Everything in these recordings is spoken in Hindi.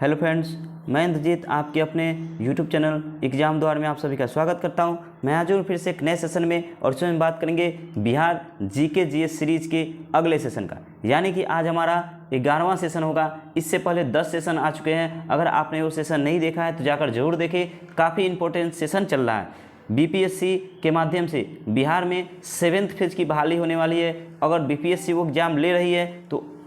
हेलो फ्रेंड्स, मैं इंद्रजीत आपके अपने यूट्यूब चैनल एग्जाम द्वार में आप सभी का स्वागत करता हूं। मैं आज फिर से एक नए सेशन में और इसमें बात करेंगे बिहार जीके जीएस सीरीज के अगले सेशन का, यानी कि आज हमारा 11वां सेशन होगा। इससे पहले 10 सेशन आ चुके हैं। अगर आपने वो सेशन नहीं देखा है तो जाकर जरूर देखें, काफ़ी इंपॉर्टेंट सेशन चल रहा है। बीपीएससी के माध्यम से बिहार में 7th फेज की बहाली होने वाली है। अगर बीपीएससी वो एग्ज़ाम ले रही है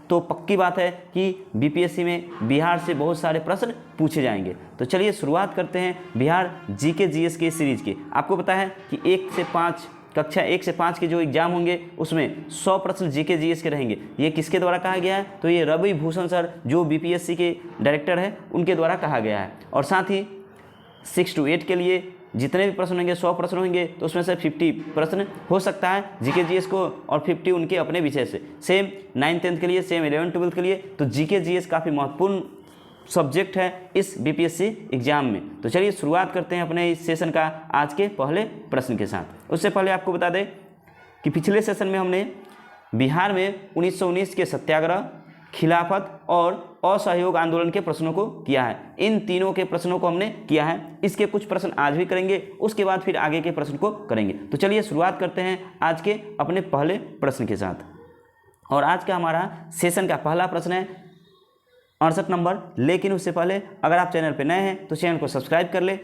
तो पक्की बात है कि बीपीएससी में बिहार से बहुत सारे प्रश्न पूछे जाएंगे। तो चलिए शुरुआत करते हैं बिहार जीके जीएस के सीरीज के। आपको पता है कि 1 से 5 कक्षा 1 से 5 के जो एग्जाम होंगे उसमें 100 प्रश्न जीके जीएस के रहेंगे। ये किसके द्वारा कहा गया है? तो ये रवि भूषण सर जो बीपीएससी के डायरेक्टर हैं उनके द्वारा कहा गया है। और साथ ही 6 to 8 के लिए जितने भी प्रश्न होंगे 100 प्रश्न होंगे, तो उसमें से 50 प्रश्न हो सकता है जीके जीएस को और 50 उनके अपने विषय से। सेम 9th 10th के लिए, सेम 11th 12th के लिए। तो जीके जीएस काफ़ी महत्वपूर्ण सब्जेक्ट है इस बीपीएससी एग्जाम में। तो चलिए शुरुआत करते हैं अपने इस सेशन का आज के पहले प्रश्न के साथ। उससे पहले आपको बता दें कि पिछले सेशन में हमने बिहार में 1919 के सत्याग्रह, खिलाफत और असहयोग आंदोलन के प्रश्नों को किया है। इन तीनों के प्रश्नों को हमने किया है। इसके कुछ प्रश्न आज भी करेंगे, उसके बाद फिर आगे के प्रश्न को करेंगे। तो चलिए शुरुआत करते हैं आज के अपने पहले प्रश्न के साथ। और आज का हमारा सेशन का पहला प्रश्न है 68 नंबर। लेकिन उससे पहले अगर आप चैनल पर नए हैं तो चैनल को सब्सक्राइब कर ले,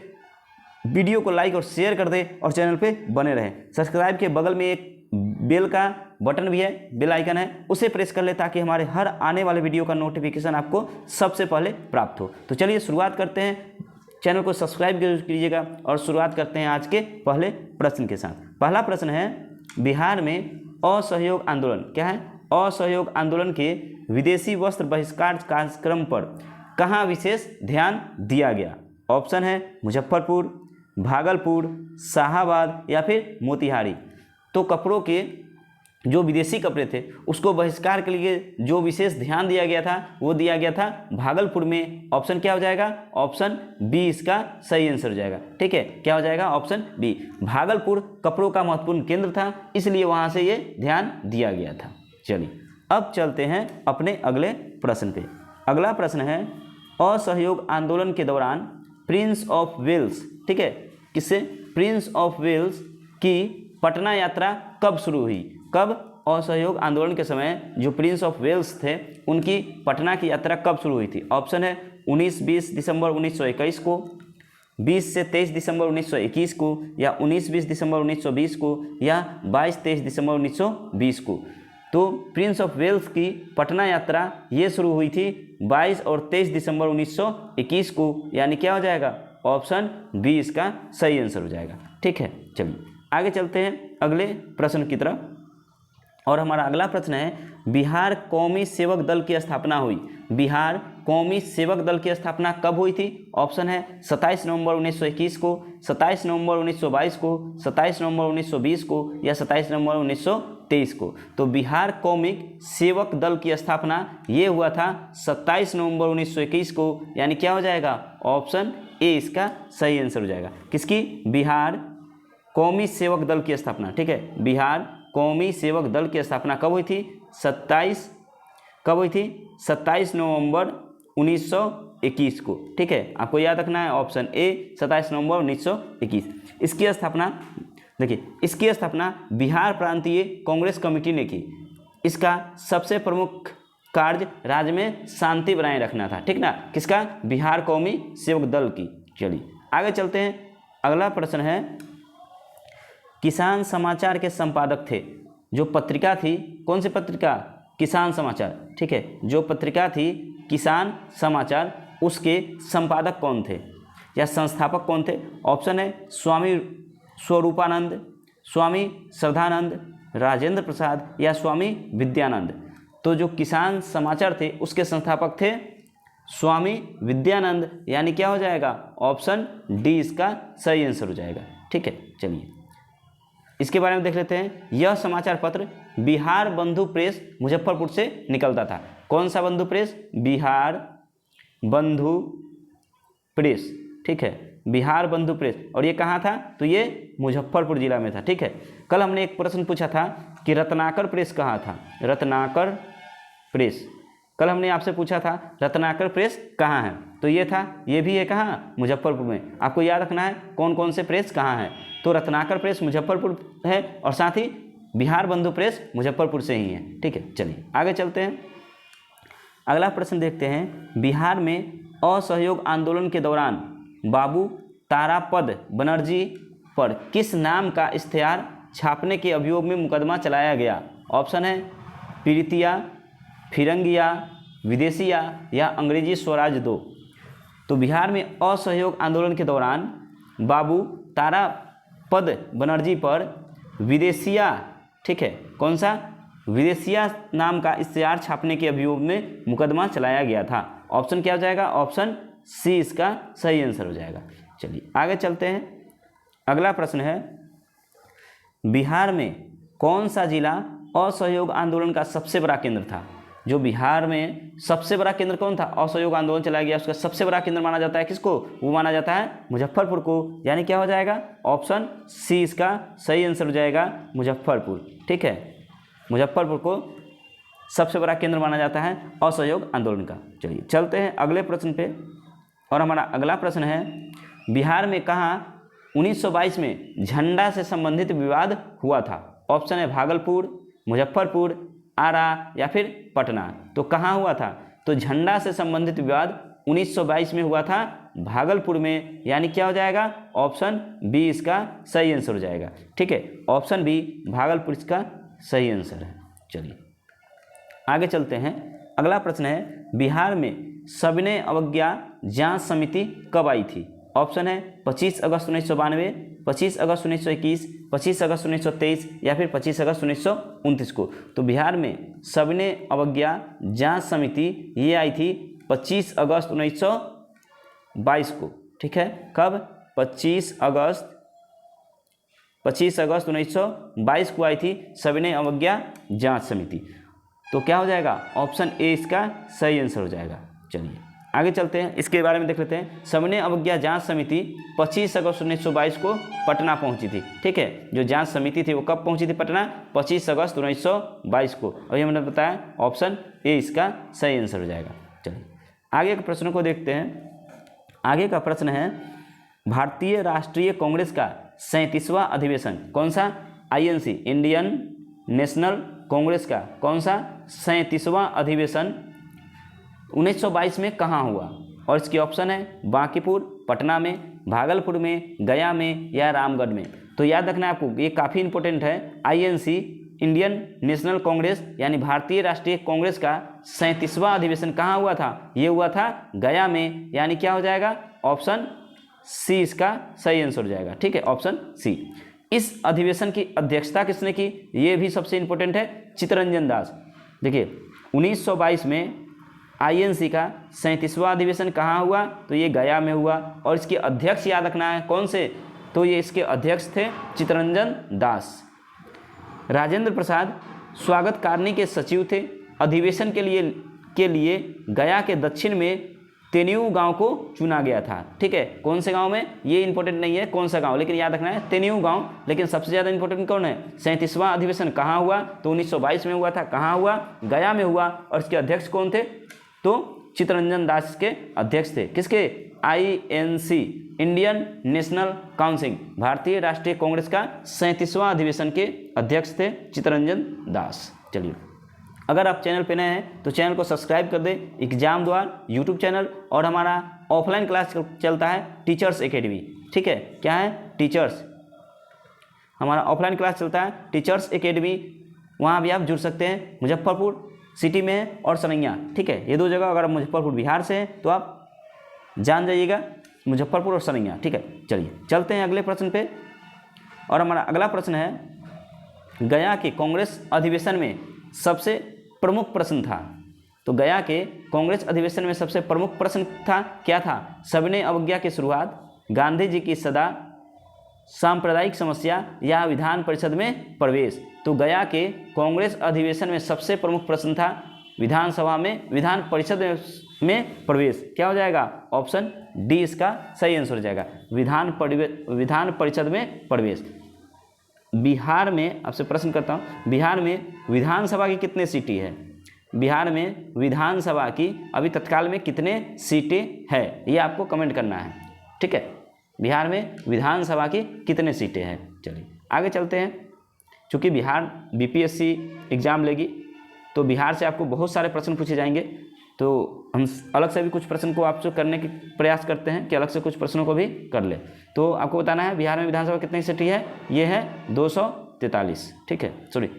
वीडियो को लाइक और शेयर कर दे और चैनल पे बने रहें। सब्सक्राइब के बगल में एक बेल का बटन भी है, बेल आइकन है, उसे प्रेस कर ले ताकि हमारे हर आने वाले वीडियो का नोटिफिकेशन आपको सबसे पहले प्राप्त हो। तो चलिए शुरुआत करते हैं। चैनल को सब्सक्राइब कीजिएगा और शुरुआत करते हैं आज के पहले प्रश्न के साथ। पहला प्रश्न है बिहार में असहयोग आंदोलन, क्या है? असहयोग आंदोलन के विदेशी वस्त्र बहिष्कार कार्यक्रम पर कहाँ विशेष ध्यान दिया गया? ऑप्शन है मुजफ्फरपुर, भागलपुर, शाहाबाद या फिर मोतिहारी। तो कपड़ों के जो विदेशी कपड़े थे उसको बहिष्कार के लिए जो विशेष ध्यान दिया गया था वो दिया गया था भागलपुर में। ऑप्शन क्या हो जाएगा? ऑप्शन बी इसका सही आंसर हो जाएगा। ठीक है, क्या हो जाएगा? Option B. भागलपुर कपड़ों का महत्वपूर्ण केंद्र था, इसलिए वहाँ से ये ध्यान दिया गया था। चलिए अब चलते हैं अपने अगले प्रश्न पे। अगला प्रश्न है असहयोग आंदोलन के दौरान प्रिंस ऑफ वेल्स, ठीक है, किससे? प्रिंस ऑफ वेल्स की पटना यात्रा कब शुरू हुई? कब? असहयोग आंदोलन के समय जो प्रिंस ऑफ वेल्स थे उनकी पटना की यात्रा कब शुरू हुई थी? ऑप्शन है 19-20 दिसंबर 1921 को, 20 से 23 दिसंबर 1921 को, या 19-20 दिसंबर 1920 को, या 22-23 दिसंबर 1920 को। तो प्रिंस ऑफ वेल्स की पटना यात्रा ये शुरू हुई थी 22 और 23 दिसंबर 1921 को, यानी क्या हो जाएगा? ऑप्शन बी इसका सही आंसर हो जाएगा। ठीक है, चलिए आगे चलते हैं अगले प्रश्न की तरफ। और हमारा अगला प्रश्न है बिहार कौमी सेवक दल की स्थापना हुई। बिहार कौमी सेवक दल की स्थापना कब हुई थी? ऑप्शन है 27 नवंबर 1921 को, 27 नवंबर 1922 को, 27 नवंबर 1920 को, या 27 नवंबर 1923 को। तो बिहार कौमी सेवक दल की स्थापना ये हुआ था 27 नवंबर 1921 को, यानी क्या हो जाएगा? ऑप्शन ए इसका सही आंसर हो जाएगा। किसकी? बिहार कौमी सेवक दल की स्थापना। ठीक है, बिहार कौमी सेवक दल की स्थापना कब हुई थी? 27 नवंबर 1921 को। ठीक है, आपको याद रखना है ऑप्शन ए 27 नवंबर 1921। इसकी स्थापना देखिए, इसकी स्थापना बिहार प्रांतीय कांग्रेस कमेटी ने की। इसका सबसे प्रमुख कार्य राज्य में शांति बनाए रखना था। ठीक ना? किसका? बिहार कौमी सेवक दल की। चलिए आगे चलते हैं। अगला प्रश्न है किसान समाचार के संपादक थे। जो पत्रिका थी, कौन सी पत्रिका? किसान समाचार। ठीक है, जो पत्रिका थी किसान समाचार, उसके संपादक कौन थे या संस्थापक कौन थे? ऑप्शन है स्वामी स्वरूपानंद, स्वामी श्रद्धानंद, राजेंद्र प्रसाद, या स्वामी विद्यानंद। तो जो किसान समाचार थे उसके संस्थापक थे स्वामी विद्यानंद, यानी क्या हो जाएगा? ऑप्शन डी इसका सही आंसर हो जाएगा। ठीक है, चलिए इसके बारे में देख लेते हैं। यह समाचार पत्र बिहार बंधु प्रेस मुजफ्फरपुर से निकलता था। कौन सा बंधु प्रेस? बिहार बंधु प्रेस। ठीक है, बिहार बंधु प्रेस। और ये कहाँ था? तो ये मुजफ्फरपुर जिला में था। ठीक है, कल हमने एक प्रश्न पूछा था कि रत्नाकर प्रेस कहाँ था? रत्नाकर प्रेस कल हमने आपसे पूछा था रत्नाकर प्रेस कहाँ है। तो ये था, ये भी है कहाँ, मुजफ्फरपुर में। आपको याद रखना है कौन कौन से प्रेस कहाँ हैं। तो रत्नाकर प्रेस मुजफ्फरपुर है और साथ ही बिहार बंधु प्रेस मुजफ्फरपुर से ही है। ठीक है, चलिए आगे चलते हैं। अगला प्रश्न देखते हैं। बिहार में असहयोग आंदोलन के दौरान बाबू तारापद बनर्जी पर किस नाम का इश्तेहार छापने के अभियोग में मुकदमा चलाया गया? ऑप्शन है पीड़ितिया, फिरंगिया, विदेशिया या अंग्रेजी स्वराज 2। तो बिहार में असहयोग आंदोलन के दौरान बाबू तारापद बनर्जी पर विदेशिया, ठीक है, कौन सा, विदेशिया नाम का इश्तेहार छापने के अभियोग में मुकदमा चलाया गया था। ऑप्शन क्या हो जाएगा? ऑप्शन सी इसका सही आंसर हो जाएगा। चलिए आगे चलते हैं। अगला प्रश्न है, बिहार में कौन सा जिला असहयोग आंदोलन का सबसे बड़ा केंद्र था? जो बिहार में सबसे बड़ा केंद्र कौन था? असहयोग आंदोलन चलाया गया, उसका सबसे बड़ा केंद्र माना जाता है किसको? वो माना जाता है मुजफ्फरपुर को। यानी क्या हो जाएगा? ऑप्शन सी इसका सही आंसर हो जाएगा, मुजफ्फरपुर। ठीक है, मुजफ्फरपुर को सबसे बड़ा केंद्र माना जाता है असहयोग आंदोलन का। चलिए चलते हैं अगले प्रश्न पे। और हमारा अगला प्रश्न है, बिहार में कहाँ 1922 में झंडा से संबंधित विवाद हुआ था? ऑप्शन है भागलपुर, मुजफ्फरपुर, आरा या फिर पटना। तो कहाँ हुआ था? तो झंडा से संबंधित विवाद 1922 में हुआ था भागलपुर में। यानी क्या हो जाएगा? ऑप्शन बी इसका सही आंसर हो जाएगा। ठीक है, ऑप्शन बी भागलपुर इसका सही आंसर है। चलिए आगे चलते हैं। अगला प्रश्न है, बिहार में सविनय अवज्ञा जांच समिति कब आई थी? ऑप्शन है 25 अगस्त 1992, 25 अगस्त 1921, 25 अगस्त 1923 या फिर 25 अगस्त 1929 को। तो बिहार में सविनय अवज्ञा जांच समिति ये आई थी 25 अगस्त 1922 को। ठीक है, कब? 25 अगस्त 1922 को आई थी सविनय अवज्ञा जांच समिति। तो क्या हो जाएगा? ऑप्शन ए इसका सही आंसर हो जाएगा। चलिए आगे चलते हैं, इसके बारे में देख लेते हैं। सविनय अवज्ञा जांच समिति 25 अगस्त 1922 को पटना पहुंची थी। ठीक है, जो जांच समिति थी वो कब पहुंची थी पटना? 25 अगस्त 1922 को। और ये मैंने बताया ऑप्शन ए इसका सही आंसर हो जाएगा। चलिए आगे के प्रश्नों को देखते हैं। आगे का प्रश्न है, भारतीय राष्ट्रीय कांग्रेस का 37वां अधिवेशन कौन सा? INC इंडियन नेशनल कांग्रेस का कौन सा 37वां अधिवेशन 1922 में कहाँ हुआ? और इसकी ऑप्शन है बांकीपुर, पटना में, भागलपुर में, गया में या रामगढ़ में। तो याद रखना है आपको, ये काफ़ी इंपॉर्टेंट है। INC इंडियन नेशनल कांग्रेस यानी भारतीय राष्ट्रीय कांग्रेस का 37वां अधिवेशन कहाँ हुआ था? ये हुआ था गया में। यानी क्या हो जाएगा? ऑप्शन सी इसका सही आंसर हो जाएगा। ठीक है, ऑप्शन सी। इस अधिवेशन की अध्यक्षता किसने की? ये भी सबसे इंपॉर्टेंट है, चित्तरंजन दास। देखिए 1922 में INC का 37वां अधिवेशन कहाँ हुआ? तो ये गया में हुआ। और इसके अध्यक्ष याद रखना है कौन से? तो ये इसके अध्यक्ष थे चित्तरंजन दास। राजेंद्र प्रसाद स्वागतकारणी के सचिव थे। अधिवेशन के लिए गया के दक्षिण में तेनियू गांव को चुना गया था। ठीक है, कौन से गांव में? ये इंपॉर्टेंट नहीं है कौन सा गांव, लेकिन याद रखना है तेनियू गांव। लेकिन सबसे ज़्यादा इंपॉर्टेंट कौन है? 37वां अधिवेशन कहाँ हुआ? तो 1922 में हुआ था। कहाँ हुआ? गया में हुआ। और इसके अध्यक्ष कौन थे? तो चित्तरंजन दास के अध्यक्ष थे। किसके? INC इंडियन नेशनल काउंसिल भारतीय राष्ट्रीय कांग्रेस का 37वां अधिवेशन के अध्यक्ष थे चित्तरंजन दास। चलिए, अगर आप चैनल पे नए हैं तो चैनल को सब्सक्राइब कर दें। एग्जाम द्वार यूट्यूब चैनल और हमारा ऑफलाइन क्लास चलता है टीचर्स एकेडमी। ठीक है, क्या है? टीचर्स, हमारा ऑफलाइन क्लास चलता है टीचर्स एकेडमी। वहाँ भी आप जुड़ सकते हैं। मुजफ्फरपुर सिटी में है और सरैया। ठीक है, ये दो जगह। अगर आप मुजफ्फरपुर बिहार से हैं तो आप जान जाइएगा, मुजफ्फरपुर और सरैया। ठीक है, चलिए चलते हैं अगले प्रश्न पे। और हमारा अगला प्रश्न है, गया के कांग्रेस अधिवेशन में सबसे प्रमुख प्रश्न था। तो गया के कांग्रेस अधिवेशन में सबसे प्रमुख प्रश्न था, क्या था? सविनय अवज्ञा की शुरुआत, गांधी जी की सदा, सांप्रदायिक समस्या या विधान परिषद में प्रवेश। तो गया के कांग्रेस अधिवेशन में सबसे प्रमुख प्रश्न था विधानसभा में, विधान परिषद में प्रवेश। क्या हो जाएगा? ऑप्शन डी इसका सही आंसर हो जाएगा, विधान परिषद में प्रवेश। बिहार में आपसे प्रश्न करता हूँ, बिहार में विधानसभा की कितने सीटें हैं? बिहार में विधानसभा की अभी तत्काल में कितने सीटें हैं, ये आपको कमेंट करना है। ठीक है, बिहार में विधानसभा की कितने सीटें हैं। चलिए आगे चलते हैं। चूँकि बिहार बीपीएससी एग्ज़ाम लेगी तो बिहार से आपको बहुत सारे प्रश्न पूछे जाएंगे, तो हम अलग से भी कुछ प्रश्न को आपसे करने की प्रयास करते हैं कि अलग से कुछ प्रश्नों को भी कर ले। तो आपको बताना है बिहार में विधानसभा कितनी सीटें है, ये है 243। ठीक है, सॉरी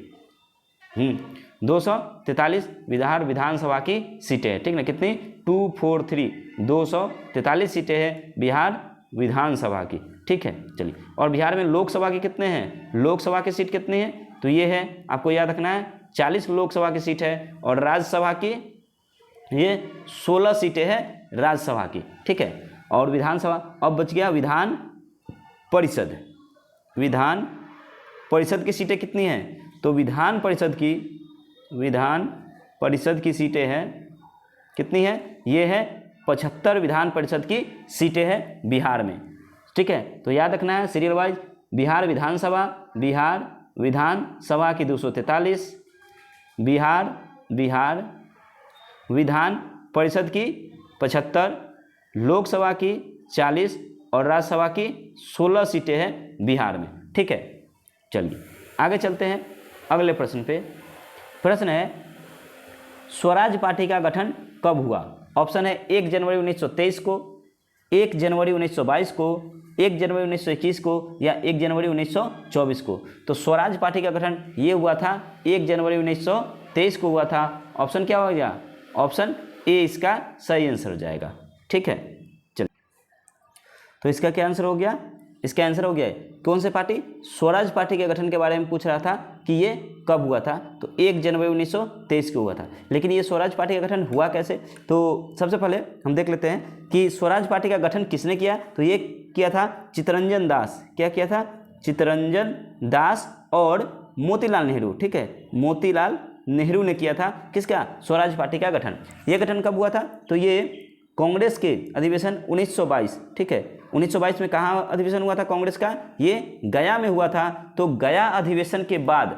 243 बिहार विधानसभा की सीटें हैं। ठीक ना, कितनी 243 243 सीटें हैं बिहार विधानसभा की। ठीक है, चलिए। और बिहार में लोकसभा की कितने हैं, लोकसभा की सीट कितनी है, तो ये है आपको याद रखना है 40 लोकसभा की सीट है। और राज्यसभा की ये 16 सीटें हैं राज्यसभा की। ठीक है, और विधानसभा अब बच गया विधान परिषद। विधान परिषद की सीटें कितनी हैं, तो विधान परिषद की सीटें हैं कितनी है, ये है 75 विधान परिषद की सीटें हैं बिहार में। ठीक है, तो याद रखना है सीरियल वाइज, बिहार विधानसभा की 243, बिहार विधान परिषद की 75, लोकसभा की 40 और राज्यसभा की 16 सीटें हैं बिहार में। ठीक है, चलिए आगे चलते हैं अगले प्रश्न पे। प्रश्न है स्वराज पार्टी का गठन कब हुआ। ऑप्शन है 1 जनवरी 1923 को, 1 जनवरी 1922 को, 1 जनवरी 1921 को या 1 जनवरी 1924 को। तो स्वराज पार्टी का गठन ये हुआ था 1 जनवरी 1923 को हुआ था। ऑप्शन क्या हो गया, ऑप्शन ए इसका सही आंसर हो जाएगा। ठीक है, चलिए तो इसका क्या आंसर हो गया, इसका आंसर हो गया है कौन से पार्टी, स्वराज पार्टी के गठन के बारे में पूछ रहा था कि ये कब हुआ था, तो 1 जनवरी 1923 को हुआ था। लेकिन ये स्वराज पार्टी का गठन हुआ कैसे, तो सबसे पहले हम देख लेते हैं कि स्वराज पार्टी का गठन किसने किया। तो ये किया था चित्तरंजन दास। क्या किया था, चित्तरंजन दास और मोतीलाल नेहरू। ठीक है, मोतीलाल नेहरू ने किया था किसका, स्वराज पार्टी का गठन। ये गठन कब हुआ था, तो ये कांग्रेस के अधिवेशन 1922। ठीक है, 1922 में कहाँ अधिवेशन हुआ था कांग्रेस का, ये गया में हुआ था। तो गया अधिवेशन के बाद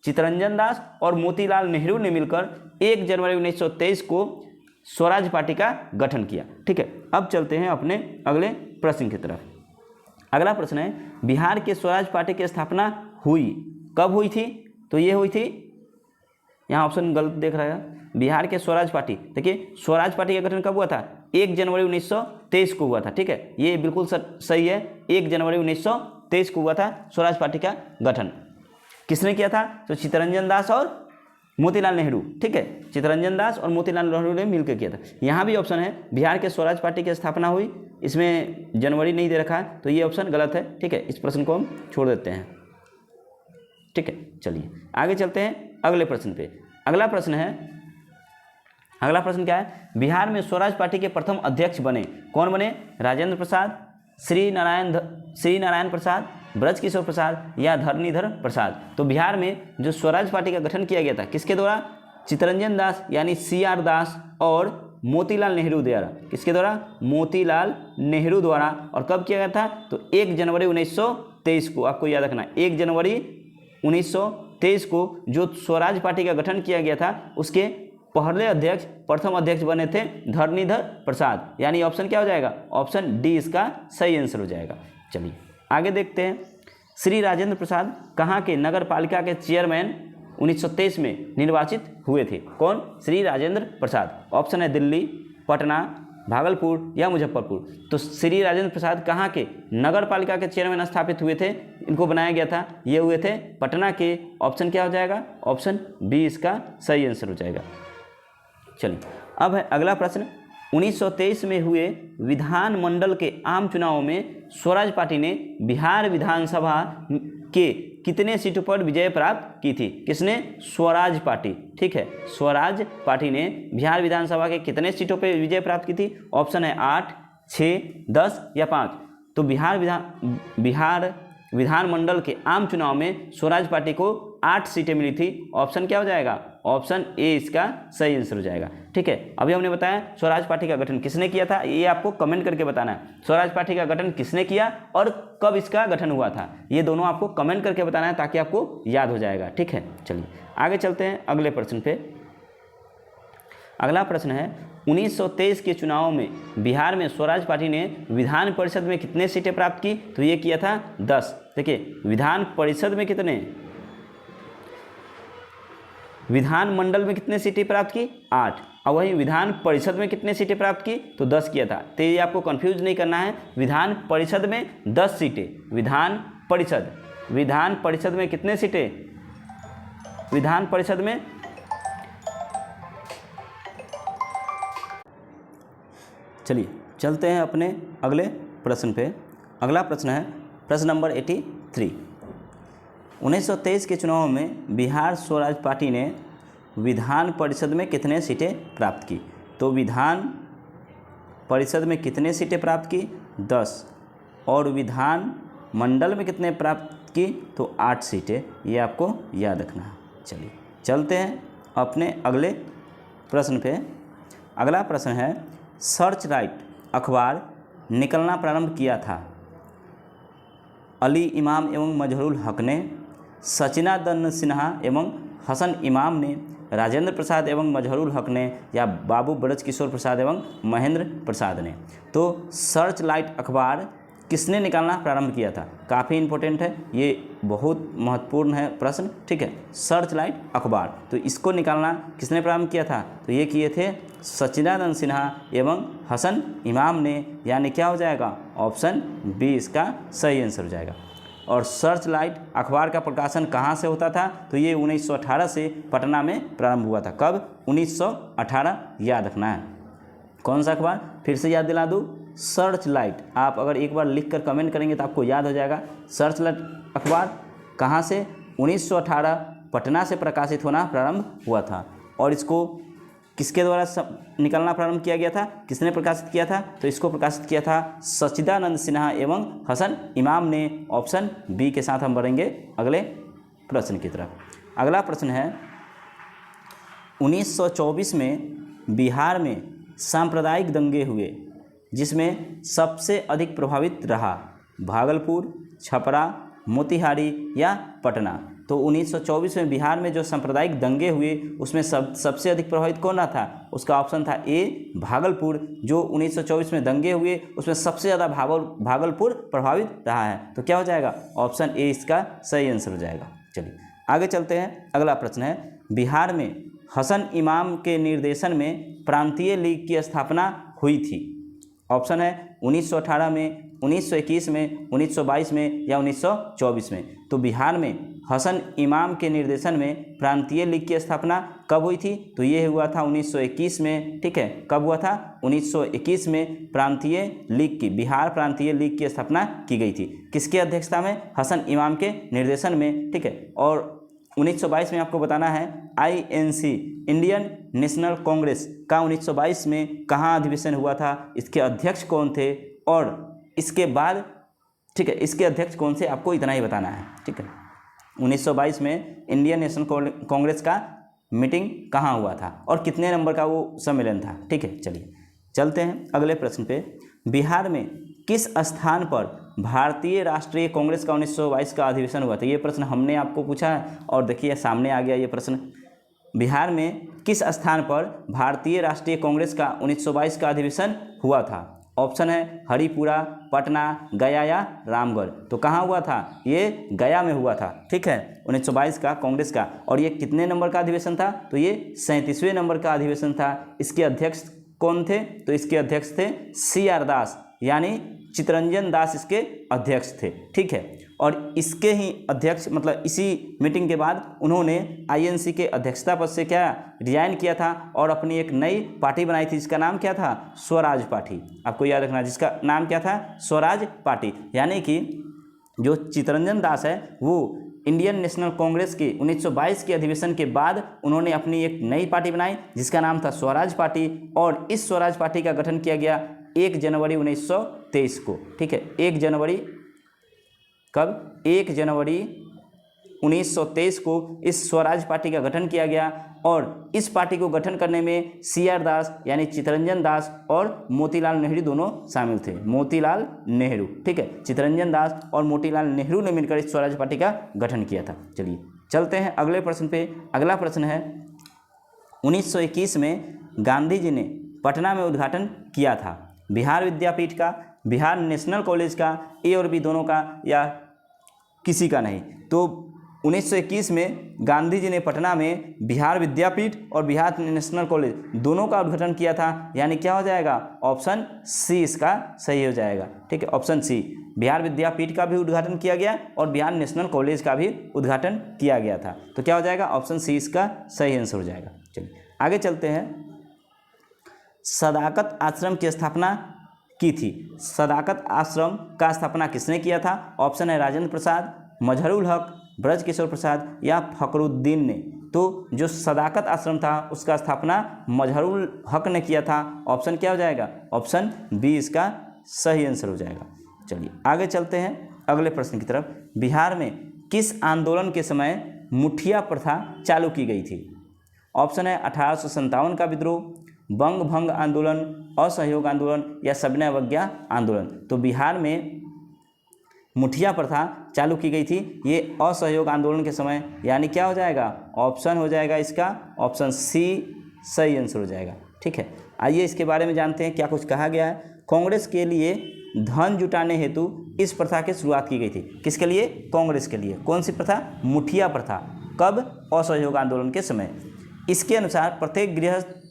चित्तरंजन दास और मोतीलाल नेहरू ने मिलकर 1 जनवरी 1923 को स्वराज पार्टी का गठन किया। ठीक है, अब चलते हैं अपने अगले प्रश्न की तरफ। अगला प्रश्न है बिहार के स्वराज पार्टी की स्थापना हुई कब हुई थी, तो ये हुई थी, यहाँ ऑप्शन गलत देख रहा है, बिहार के स्वराज पार्टी। देखिए स्वराज पार्टी का गठन कब हुआ था, 1 जनवरी 1923 को हुआ था। ठीक है, ये बिल्कुल सही है, 1 जनवरी 1923 को हुआ था स्वराज पार्टी का गठन। किसने किया था, तो चित्तरंजन दास और मोतीलाल नेहरू। ठीक है, चित्तरंजन दास और मोतीलाल नेहरू ने मिलकर किया था। यहाँ भी ऑप्शन है बिहार के स्वराज पार्टी की स्थापना हुई, इसमें जनवरी नहीं दे रखा है, तो ये ऑप्शन गलत है। ठीक है, इस प्रश्न को हम छोड़ देते हैं। ठीक है, चलिए आगे चलते हैं अगले प्रश्न पे। अगला प्रश्न क्या है, बिहार में स्वराज पार्टी के प्रथम अध्यक्ष बने, कौन बने, राजेंद्र प्रसाद, श्री नारायण प्रसाद, ब्रजकिशोर प्रसाद या धरणीधर प्रसाद। तो बिहार में जो स्वराज पार्टी का गठन किया गया था किसके द्वारा, चित्तरंजन दास यानी CR दास और मोतीलाल नेहरू द्वारा। किसके द्वारा, मोतीलाल नेहरू द्वारा। और कब किया गया था, तो 1 जनवरी 1923 को। आपको याद रखना 1 जनवरी 1923 को जो स्वराज पार्टी का गठन किया गया था उसके प्रथम अध्यक्ष बने थे धरणीधर प्रसाद। यानी ऑप्शन क्या हो जाएगा, ऑप्शन डी इसका सही आंसर हो जाएगा। चलिए आगे देखते हैं, श्री राजेंद्र प्रसाद कहाँ के नगर पालिका के चेयरमैन 1923 में निर्वाचित हुए थे, कौन, श्री राजेंद्र प्रसाद। ऑप्शन है दिल्ली, पटना, भागलपुर या मुजफ्फरपुर। तो श्री राजेंद्र प्रसाद कहाँ के नगर पालिका के चेयरमैन स्थापित हुए थे, इनको बनाया गया था, ये हुए थे पटना के। ऑप्शन क्या हो जाएगा, ऑप्शन बी इसका सही आंसर हो जाएगा। चलिए अब है अगला प्रश्न, 1923 में हुए विधानमंडल के आम चुनाव में स्वराज पार्टी ने बिहार विधानसभा के कितने सीटों पर विजय प्राप्त की थी, किसने, स्वराज पार्टी। ठीक है, स्वराज पार्टी ने बिहार विधानसभा के कितने सीटों पर विजय प्राप्त की थी। ऑप्शन है 8, 6, 10 या 5। तो बिहार विधानमंडल के आम चुनाव में स्वराज पार्टी को 8 सीटें मिली थी। ऑप्शन क्या हो जाएगा, ऑप्शन ए इसका सही आंसर हो जाएगा। ठीक है, अभी हमने बताया स्वराज पार्टी का गठन किसने किया था, ये आपको कमेंट करके बताना है। स्वराज पार्टी का गठन किसने किया और कब इसका गठन हुआ था, ये दोनों आपको कमेंट करके बताना है ताकि आपको याद हो जाएगा। ठीक है, चलिए आगे चलते हैं अगले प्रश्न पे। अगला प्रश्न है 1923 के चुनाव में बिहार में स्वराज पार्टी ने विधान परिषद में कितने सीटें प्राप्त की? तो ये किया था 10। देखिए विधान परिषद में कितने, विधान मंडल में कितने सीटें प्राप्त की? 8। और वही विधान परिषद में कितने सीटें प्राप्त की? तो 10 किया था। तो ये आपको कंफ्यूज नहीं करना है। विधान परिषद में 10 सीटें, विधान परिषद में कितने सीटें? विधान परिषद में चलिए चलते हैं अपने अगले प्रश्न पे। अगला प्रश्न है प्रश्न नंबर 83। 1923 के चुनाव में बिहार स्वराज पार्टी ने विधान परिषद में कितने सीटें प्राप्त की? तो विधान परिषद में कितने सीटें प्राप्त की? 10। और विधान मंडल में कितने प्राप्त की? तो 8 सीटें। ये आपको याद रखना है। चलिए चलते हैं अपने अगले प्रश्न पे। अगला प्रश्न है सर्च लाइट अखबार निकलना प्रारंभ किया था अली इमाम एवं मजहरुल हक ने, सचिदानंद सिन्हा एवं हसन इमाम ने, राजेंद्र प्रसाद एवं मजहरुल हक ने, या बाबू ब्रजकिशोर प्रसाद एवं महेंद्र प्रसाद ने? तो सर्च लाइट अखबार किसने निकालना प्रारंभ किया था? काफ़ी इंपॉर्टेंट है, ये बहुत महत्वपूर्ण है प्रश्न। ठीक है, सर्च लाइट अखबार, तो इसको निकालना किसने प्रारंभ किया था? तो ये किए थे सचिदानंद सिन्हा एवं हसन इमाम ने, यानी क्या हो जाएगा? ऑप्शन बी इसका सही आंसर हो जाएगा। और सर्च लाइट अखबार का प्रकाशन कहाँ से होता था? तो ये 1918 से पटना में प्रारंभ हुआ था। कब? 1918, याद रखना है। कौन सा अखबार? फिर से याद दिला दूँ, सर्च लाइट। आप अगर एक बार लिख कर कमेंट करेंगे तो आपको याद हो जाएगा। सर्च लाइट अखबार कहाँ से? 1918 पटना से प्रकाशित होना प्रारंभ हुआ था। और इसको किसके द्वारा निकलना प्रारंभ किया गया था? किसने प्रकाशित किया था? तो इसको प्रकाशित किया था सचिदानंद सिन्हा एवं हसन इमाम ने। ऑप्शन बी के साथ हम बढ़ेंगे अगले प्रश्न की तरफ। अगला प्रश्न है 1924 में बिहार में सांप्रदायिक दंगे हुए, जिसमें सबसे अधिक प्रभावित रहा भागलपुर, छपरा, मोतिहारी या पटना? तो 1924 में बिहार में जो सांप्रदायिक दंगे हुए उसमें सबसे अधिक प्रभावित कौन रहा था? उसका ऑप्शन था ए भागलपुर। जो 1924 में दंगे हुए उसमें सबसे ज़्यादा भागलपुर प्रभावित रहा है। तो क्या हो जाएगा? ऑप्शन ए इसका सही आंसर हो जाएगा। चलिए आगे चलते हैं। अगला प्रश्न है बिहार में हसन इमाम के निर्देशन में प्रांतीय लीग की स्थापना हुई थी। ऑप्शन है 1918 में, 1921 में, 1922 में या 1924 में? तो बिहार में हसन इमाम के निर्देशन में प्रांतीय लीग की स्थापना कब हुई थी? तो ये हुआ था 1921 में। ठीक है, कब हुआ था? 1921 में प्रांतीय लीग की, बिहार प्रांतीय लीग की स्थापना की गई थी। किसकी अध्यक्षता में? हसन इमाम के निर्देशन में। ठीक है, और 1922 में आपको बताना है INC इंडियन नेशनल कांग्रेस का 1922 में कहाँ अधिवेशन हुआ था, इसके अध्यक्ष कौन थे, और इसके बाद ठीक है इसके अध्यक्ष कौन से, आपको इतना ही बताना है। ठीक है, 1922 में इंडियन नेशनल कांग्रेस का मीटिंग कहाँ हुआ था और कितने नंबर का वो सम्मेलन था। ठीक है, चलिए चलते हैं अगले प्रश्न पे। बिहार में किस स्थान पर भारतीय राष्ट्रीय कांग्रेस का 1922 का अधिवेशन हुआ था? ये प्रश्न हमने आपको पूछा है और देखिए सामने आ गया ये प्रश्न। बिहार में किस स्थान पर भारतीय राष्ट्रीय कांग्रेस का 1922 का अधिवेशन हुआ था? ऑप्शन है हरिपुरा, पटना, गया या रामगढ़। तो कहाँ हुआ था? ये गया में हुआ था। ठीक है, 1922 का कांग्रेस का। और ये कितने नंबर का अधिवेशन था? तो ये 37वें नंबर का अधिवेशन था। इसके अध्यक्ष कौन थे? तो इसके अध्यक्ष थे CR दास, यानी चितरंजन दास इसके अध्यक्ष थे। ठीक है, और इसके ही अध्यक्ष मतलब इसी मीटिंग के बाद उन्होंने INC के अध्यक्षता पद से क्या रिजाइन किया था और अपनी एक नई पार्टी बनाई थी जिसका नाम क्या था? स्वराज पार्टी। आपको याद रखना, जिसका नाम क्या था? स्वराज पार्टी। यानी कि जो चितरंजन दास है वो इंडियन नेशनल कांग्रेस के 1922 के अधिवेशन के बाद उन्होंने अपनी एक नई पार्टी बनाई जिसका नाम था स्वराज पार्टी। और इस स्वराज पार्टी का गठन किया गया 1 जनवरी 1923 को। ठीक है, 1 जनवरी कब? 1 जनवरी 1923 को इस स्वराज पार्टी का गठन किया गया। और इस पार्टी को गठन करने में CR दास यानी चितरंजन दास और मोतीलाल नेहरू दोनों शामिल थे। मोतीलाल नेहरू, ठीक है, चितरंजन दास और मोतीलाल नेहरू ने मिलकर इस स्वराज पार्टी का गठन किया था। चलिए चलते हैं अगले प्रश्न पे। अगला प्रश्न है 1921 में गांधी जी ने पटना में उद्घाटन किया था? बिहार विद्यापीठ का, बिहार नेशनल कॉलेज का, ए और बी दोनों का, या किसी का नहीं? तो 1921 में गांधी जी ने पटना में बिहार विद्यापीठ और बिहार नेशनल कॉलेज दोनों का उद्घाटन किया था, यानी क्या हो जाएगा? ऑप्शन सी इसका सही हो जाएगा। ठीक है, ऑप्शन सी, बिहार विद्यापीठ का भी उद्घाटन किया गया और बिहार नेशनल कॉलेज का भी उद्घाटन किया गया था। तो क्या हो जाएगा? ऑप्शन सी इसका सही आंसर हो जाएगा। चलिए आगे चलते हैं। सदाकत आश्रम की स्थापना की थी? सदाकत आश्रम का स्थापना किसने किया था? ऑप्शन है राजेंद्र प्रसाद, मजहरुल हक, ब्रज किशोर प्रसाद या फखरुद्दीन ने। तो जो सदाकत आश्रम था उसका स्थापना मजहरुल हक ने किया था। ऑप्शन क्या हो जाएगा? ऑप्शन बी इसका सही आंसर हो जाएगा। चलिए आगे चलते हैं अगले प्रश्न की तरफ। बिहार में किस आंदोलन के समय मुठिया प्रथा चालू की गई थी? ऑप्शन है 1857 का विद्रोह, बंग भंग आंदोलन, असहयोग आंदोलन या सविनय अवज्ञा आंदोलन। तो बिहार में मुठिया प्रथा चालू की गई थी ये असहयोग आंदोलन के समय, यानी क्या हो जाएगा? ऑप्शन हो जाएगा इसका ऑप्शन सी सही आंसर हो जाएगा। ठीक है, आइए इसके बारे में जानते हैं क्या कुछ कहा गया है। कांग्रेस के लिए धन जुटाने हेतु इस प्रथा की शुरुआत की गई थी। किसके लिए? कांग्रेस के लिए। कौन सी प्रथा? मुठिया प्रथा। कब? असहयोग आंदोलन के समय। इसके अनुसार प्रत्येक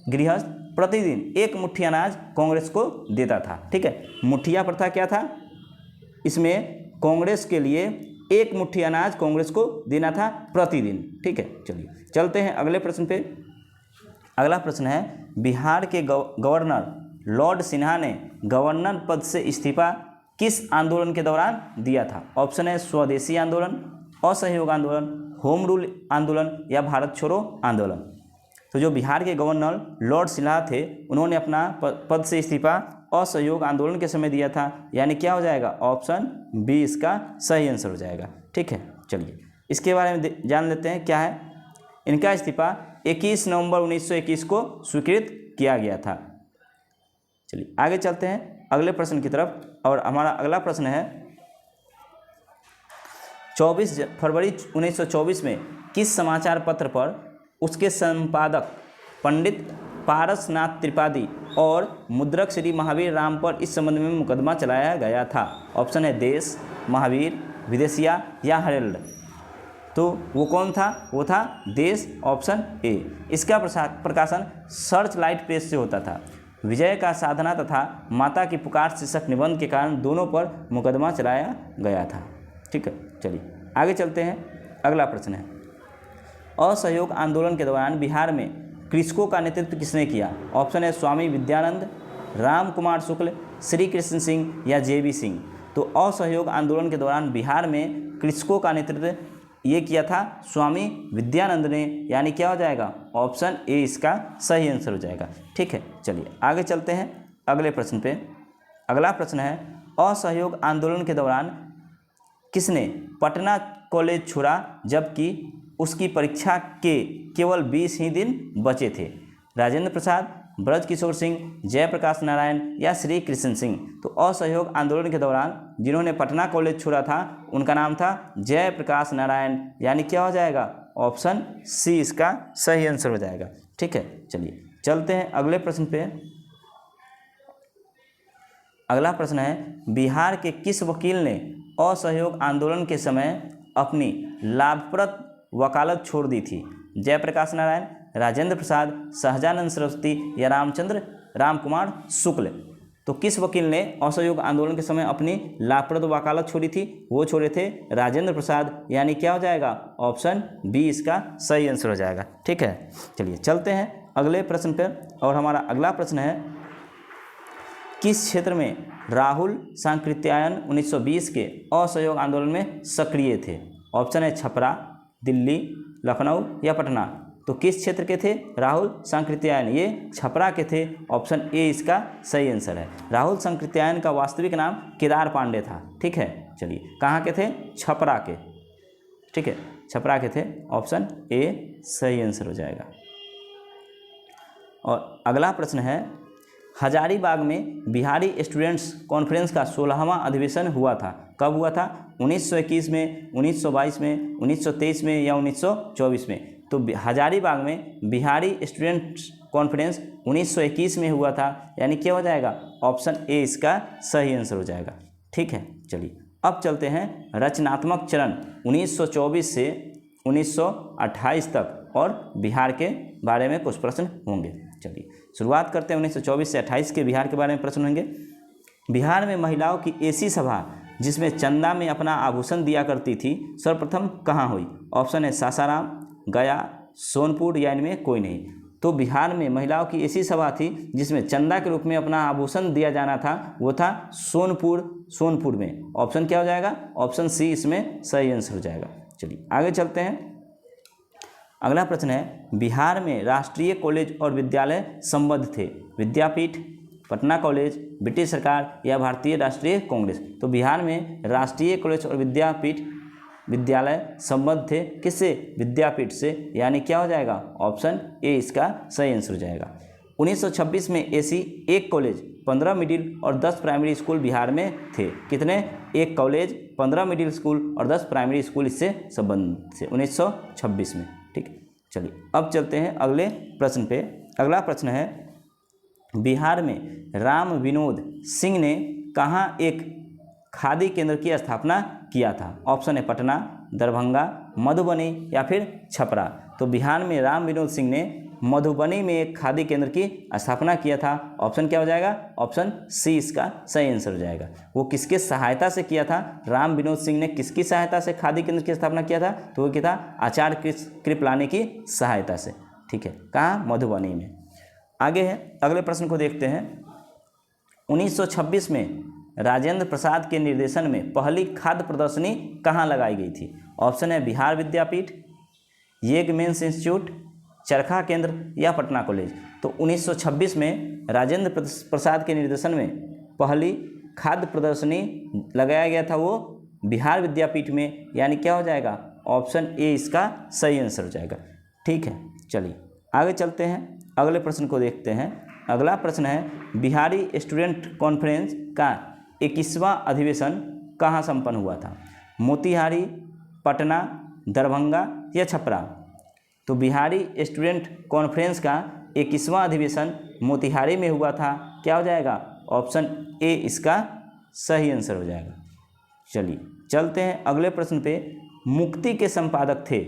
गृहस्थ प्रतिदिन 1 मुट्ठी अनाज कांग्रेस को देता था। ठीक है, मुठिया प्रथा क्या था? इसमें कांग्रेस के लिए 1 मुट्ठी अनाज कांग्रेस को देना था प्रतिदिन। ठीक है, चलिए चलते हैं अगले प्रश्न पे। अगला प्रश्न है, बिहार के गवर्नर लॉर्ड सिन्हा ने गवर्नर पद से इस्तीफा किस आंदोलन के दौरान दिया था? ऑप्शन है स्वदेशी आंदोलन, असहयोग आंदोलन, होम रूल आंदोलन या भारत छोड़ो आंदोलन। तो जो बिहार के गवर्नर लॉर्ड सिन्हा थे उन्होंने अपना पद से इस्तीफा असहयोग आंदोलन के समय दिया था, यानी क्या हो जाएगा? ऑप्शन बी इसका सही आंसर हो जाएगा। ठीक है, चलिए इसके बारे में जान लेते हैं क्या है। इनका इस्तीफा 21 नवंबर 1921 को स्वीकृत किया गया था। चलिए आगे चलते हैं अगले प्रश्न की तरफ, और हमारा अगला प्रश्न है 24 फरवरी 1924 में किस समाचार पत्र पर उसके संपादक पंडित पारसनाथ त्रिपाठी और मुद्रक श्री महावीर राम पर इस संबंध में मुकदमा चलाया गया था? ऑप्शन है देश, महावीर, विदेशिया या हेरल्ड। तो वो कौन था? वो था देश, ऑप्शन ए। इसका प्रकाशन सर्च लाइट प्रेस से होता था। विजय का साधना तथा माता की पुकार शीर्षक निबंध के कारण दोनों पर मुकदमा चलाया गया था। ठीक है, चलिए आगे चलते हैं। अगला प्रश्न है, असहयोग आंदोलन के दौरान बिहार में कृषकों का नेतृत्व किसने किया? ऑप्शन है स्वामी विद्यानंद, राम कुमार शुक्ल, श्री कृष्ण सिंह या जेबी सिंह। तो असहयोग आंदोलन के दौरान बिहार में कृषकों का नेतृत्व ये किया था स्वामी विद्यानंद ने, यानी क्या हो जाएगा? ऑप्शन ए इसका सही आंसर हो जाएगा। ठीक है, चलिए आगे चलते हैं अगले प्रश्न पे। अगला प्रश्न है, असहयोग आंदोलन के दौरान किसने पटना कॉलेज छोड़ा जबकि उसकी परीक्षा के केवल 20 ही दिन बचे थे? राजेंद्र प्रसाद, ब्रज किशोर सिंह, जयप्रकाश नारायण या श्री कृष्ण सिंह। तो असहयोग आंदोलन के दौरान जिन्होंने पटना कॉलेज छोड़ा था उनका नाम था जयप्रकाश नारायण, यानी क्या हो जाएगा? ऑप्शन सी इसका सही आंसर हो जाएगा। ठीक है, चलिए चलते हैं अगले प्रश्न पे। अगला प्रश्न है, बिहार के किस वकील ने असहयोग आंदोलन के समय अपनी लाभप्रद वकालत छोड़ दी थी? जयप्रकाश नारायण, राजेंद्र प्रसाद, सहजानंद सरस्वती या राम कुमार शुक्ल। तो किस वकील ने असहयोग आंदोलन के समय अपनी लाभप्रद वकालत छोड़ी थी? वो छोड़े थे राजेंद्र प्रसाद, यानी क्या हो जाएगा? ऑप्शन बी इसका सही आंसर हो जाएगा। ठीक है, चलिए चलते हैं अगले प्रश्न पर, और हमारा अगला प्रश्न है, किस क्षेत्र में राहुल सांकृत्यायन 1920 के असहयोग आंदोलन में सक्रिय थे? ऑप्शन है छपरा, दिल्ली, लखनऊ या पटना। तो किस क्षेत्र के थे राहुल सांकृत्यायन? ये छपरा के थे। ऑप्शन ए इसका सही आंसर है। राहुल सांकृत्यायन का वास्तविक नाम केदार पांडे था। ठीक है, चलिए कहाँ के थे? छपरा के। ठीक है, छपरा के थे। ऑप्शन ए सही आंसर हो जाएगा। और अगला प्रश्न है, हजारीबाग में बिहारी स्टूडेंट्स कॉन्फ्रेंस का 16वां अधिवेशन हुआ था। कब हुआ था? 1921 में, 1922 में, 1923 में या 1924 में। तो हजारीबाग में बिहारी स्टूडेंट्स कॉन्फ्रेंस 1921 में हुआ था, यानी क्या हो जाएगा, ऑप्शन ए इसका सही आंसर हो जाएगा। ठीक है, चलिए अब चलते हैं रचनात्मक चरण 1924 से 1928 तक और बिहार के बारे में कुछ प्रश्न होंगे। चलिए शुरुआत करते हैं 1924 से 28 के बिहार के बारे में प्रश्न होंगे। बिहार में महिलाओं की ऐसी सभा जिसमें चंदा में अपना आभूषण दिया करती थी सर्वप्रथम कहाँ हुई? ऑप्शन है सासाराम, गया, सोनपुर या इनमें कोई नहीं। तो बिहार में महिलाओं की ऐसी सभा थी जिसमें चंदा के रूप में अपना आभूषण दिया जाना था, वो था सोनपुर में। ऑप्शन क्या हो जाएगा? ऑप्शन सी इसमें सही आंसर हो जाएगा। चलिए आगे चलते हैं। अगला प्रश्न है, बिहार में राष्ट्रीय कॉलेज और विद्यालय संबद्ध थे? विद्यापीठ, पटना कॉलेज, ब्रिटिश सरकार या भारतीय राष्ट्रीय कांग्रेस? तो बिहार में राष्ट्रीय कॉलेज और विद्यालय संबद्ध थे किससे? विद्यापीठ से, यानी क्या हो जाएगा? ऑप्शन ए इसका सही आंसर हो जाएगा। 1926 में ऐसी एक कॉलेज, 15 मिडिल और 10 प्राइमरी स्कूल बिहार में थे। कितने? एक कॉलेज, 15 मिडिल स्कूल और 10 प्राइमरी स्कूल इससे संबंधित थे 1926 में। ठीक है, चलिए अब चलते हैं अगले प्रश्न पे। अगला प्रश्न है, बिहार में राम विनोद सिंह ने कहाँ एक खादी केंद्र की स्थापना किया था? ऑप्शन है पटना, दरभंगा, मधुबनी या फिर छपरा? तो बिहार में राम विनोद सिंह ने मधुबनी में एक खादी केंद्र की स्थापना किया था। ऑप्शन क्या हो जाएगा? ऑप्शन सी इसका सही आंसर हो जाएगा। वो किसके सहायता से किया था? राम विनोद सिंह ने किसकी सहायता से खादी केंद्र की स्थापना किया था? तो वो क्या था? आचार्य कृपलानी की सहायता से। ठीक है, कहाँ? मधुबनी में। आगे है, अगले प्रश्न को देखते हैं। 1926 में राजेंद्र प्रसाद के निर्देशन में पहली खाद्य प्रदर्शनी कहाँ लगाई गई थी? ऑप्शन है बिहार विद्यापीठ, येग मेंस इंस्टीट्यूट, चरखा केंद्र या पटना कॉलेज? तो 1926 में राजेंद्र प्रसाद के निर्देशन में पहली खाद्य प्रदर्शनी लगाया गया था, वो बिहार विद्यापीठ में, यानी क्या हो जाएगा? ऑप्शन ए इसका सही आंसर हो जाएगा। ठीक है, चलिए आगे चलते हैं, अगले प्रश्न को देखते हैं। अगला प्रश्न है, बिहारी स्टूडेंट कॉन्फ्रेंस का 21वां अधिवेशन कहाँ संपन्न हुआ था? मोतिहारी, पटना, दरभंगा या छपरा? तो बिहारी स्टूडेंट कॉन्फ्रेंस का 21वां अधिवेशन मोतिहारी में हुआ था। क्या हो जाएगा? ऑप्शन ए इसका सही आंसर हो जाएगा। चलिए चलते हैं अगले प्रश्न पे। मुक्ति के संपादक थे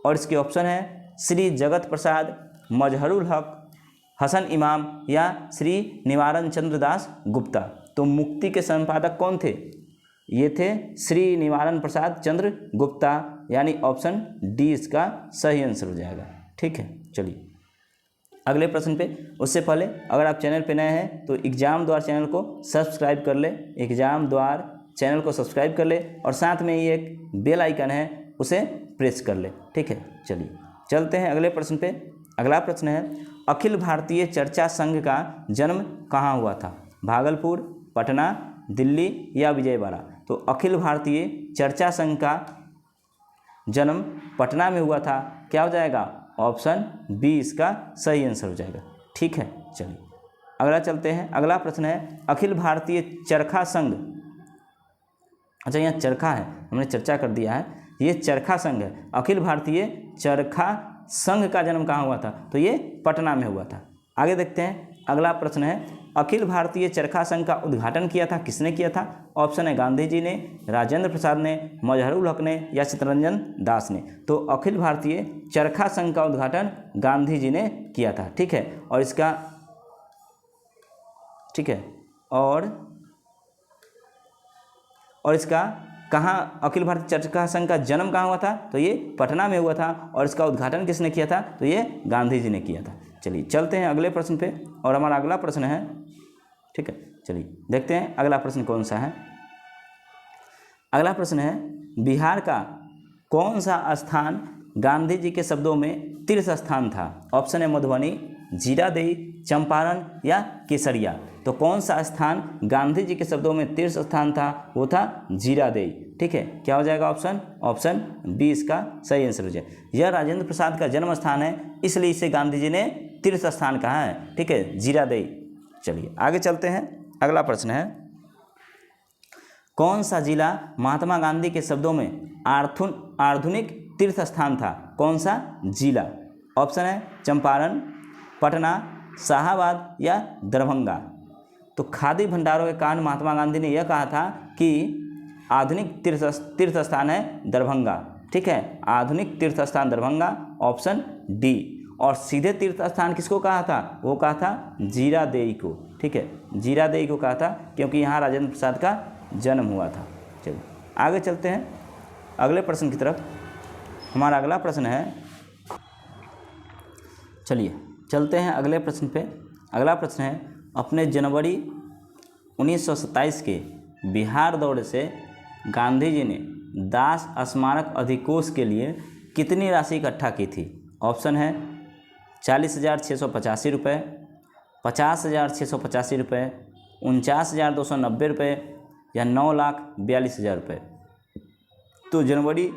और इसके ऑप्शन है श्री जगत प्रसाद, मजहरुल हक, हसन इमाम या श्री निवारण चंद्र दास गुप्ता? तो मुक्ति के संपादक कौन थे? ये थे श्री निवारण प्रसाद चंद्र गुप्ता, यानी ऑप्शन डी इसका सही आंसर हो जाएगा। ठीक है, चलिए अगले प्रश्न पे। उससे पहले अगर आप चैनल पे नए हैं तो एग्जाम द्वार चैनल को सब्सक्राइब कर ले, एग्जाम द्वार चैनल को सब्सक्राइब कर ले और साथ में ये एक बेल आइकन है उसे प्रेस कर ले। ठीक है, चलिए चलते हैं अगले प्रश्न पे। अगला प्रश्न है, अखिल भारतीय चर्चा संघ का जन्म कहाँ हुआ था? भागलपुर, पटना, दिल्ली या विजयवाड़ा? तो अखिल भारतीय चर्चा संघ का जन्म पटना में हुआ था। क्या हो जाएगा? ऑप्शन बी इसका सही आंसर हो जाएगा। ठीक है, चलिए अगला चलते हैं। अगला प्रश्न है, अखिल भारतीय चरखा संघ, अच्छा यहाँ चरखा है, हमने चर्चा कर दिया है, ये चरखा संघ है। अखिल भारतीय चरखा संघ का जन्म कहाँ हुआ था? तो ये पटना में हुआ था। आगे देखते हैं, अगला प्रश्न है, अखिल भारतीय चरखा संघ का उद्घाटन किया था किसने किया था? ऑप्शन है गांधी जी ने, राजेंद्र प्रसाद ने, मजहरुल हक ने या चित्तरंजन दास ने? तो अखिल भारतीय चरखा संघ का उद्घाटन गांधी जी ने किया था। ठीक है, और इसका ठीक है और इसका कहाँ अखिल भारतीय चरखा संघ का जन्म कहाँ हुआ था? तो ये पटना में हुआ था। और इसका उद्घाटन किसने किया था? तो ये गांधी जी ने किया था। चलिए चलते हैं अगले प्रश्न पे, और हमारा अगला प्रश्न है, ठीक है चलिए देखते हैं अगला प्रश्न कौन सा है। अगला प्रश्न है, बिहार का कौन सा स्थान गांधी जी के शब्दों में तीर्थ स्थान था? ऑप्शन है मधुबनी, जीरादेई, चंपारण या केसरिया? तो कौन सा स्थान गांधी जी के शब्दों में तीर्थ स्थान था? वो था जीरादेई। ठीक है, क्या हो जाएगा ऑप्शन? ऑप्शन बी इसका सही आंसर हो जाए। यह राजेंद्र प्रसाद का जन्म स्थान है, इसलिए इसे गांधी जी ने तीर्थ स्थान कहा है। ठीक है, जीरादेई। चलिए आगे चलते हैं, अगला प्रश्न है, कौन सा जिला महात्मा गांधी के शब्दों में आधुनिक तीर्थ स्थान था? कौन सा जिला? ऑप्शन है चंपारण, पटना, शाहाबाद या दरभंगा। तो खादी भंडारों के कारण महात्मा गांधी ने यह कहा था कि आधुनिक तीर्थ स्थान है दरभंगा। ठीक है, आधुनिक तीर्थ स्थान दरभंगा, ऑप्शन डी। और सीधे तीर्थ स्थान किसको कहा था? वो कहा था जीरादेई को। ठीक है, जीरादेई को कहा था क्योंकि यहाँ राजेंद्र प्रसाद का जन्म हुआ था। चलिए आगे चलते हैं अगले प्रश्न की तरफ। हमारा अगला प्रश्न है, चलिए चलते हैं अगले प्रश्न पे। अगला प्रश्न है, अपने जनवरी 1927 के बिहार दौरे से गांधी जी ने दास स्मारक अधिकोष के लिए कितनी राशि इकट्ठा की थी? ऑप्शन है 40,685 रुपये, 50,685 रुपये, 49,290 रुपये या 9,42,000 रुपये। तो जनवरी